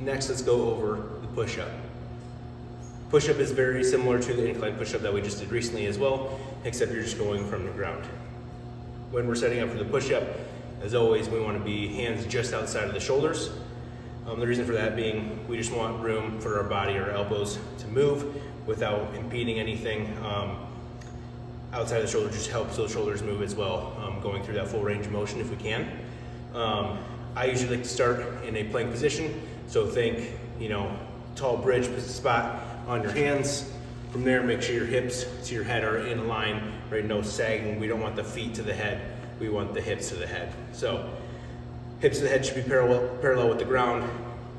Next, let's go over the push-up. Push-up is very similar to the incline push-up that we just did recently as well, except you're just going from the ground. When we're setting up for the push-up, as always, we want to be hands just outside of the shoulders. The reason for that being, we just want room for our body, our elbows to move without impeding anything. Outside of the shoulder just helps those shoulders move as well, going through that full range of motion if we can. I usually like to start in a plank position, so think, tall bridge spot on your hands. From there, make sure your hips to your head are in line, right? No sagging. We don't want the feet to the head. We want the hips to the head. So hips to the head should be parallel with the ground,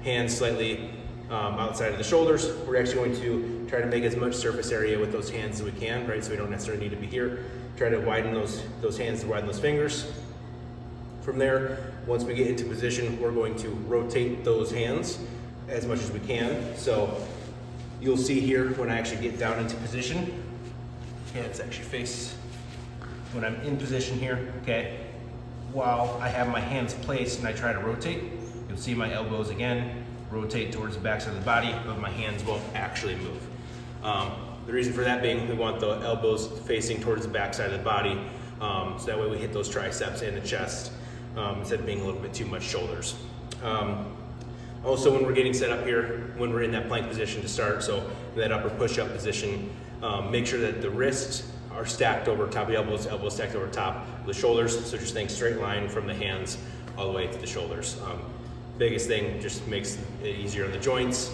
hands slightly outside of the shoulders. We're actually going to try to make as much surface area with those hands as we can, right? So we don't necessarily need to be here. Try to widen those hands, to widen those fingers. From there, once we get into position, we're going to rotate those hands as much as we can. So you'll see here when I actually get down into position, hands actually face, when I'm in position here, okay, while I have my hands placed and I try to rotate, you'll see my elbows again rotate towards the backside of the body, but my hands won't actually move. The reason for that being, we want the elbows facing towards the backside of the body, so that way we hit those triceps and the chest, instead of being a little bit too much shoulders. Also, when we're getting set up here, when we're in that plank position to start, so in that upper push-up position, make sure that the wrists are stacked over top of the elbows stacked over top of the shoulders, so just think straight line from the hands all the way to the shoulders. Biggest thing, just makes it easier on the joints.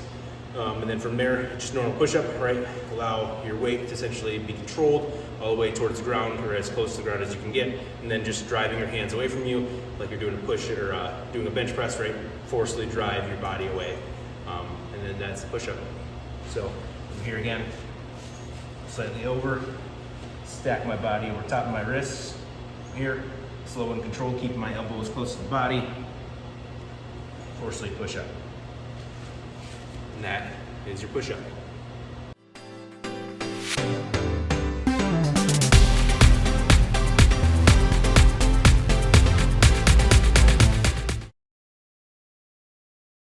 And then from there, just normal push-up, right? Allow your weight to essentially be controlled all the way towards the ground, or as close to the ground as you can get, and then just driving your hands away from you, like you're doing a push or doing a bench press, right? Forcefully drive your body away, and then that's the push-up. So from here again, slightly over, stack my body over top of my wrists. Here, slow and controlled, keeping my elbows close to the body. Forcefully push up. And that is your push-up.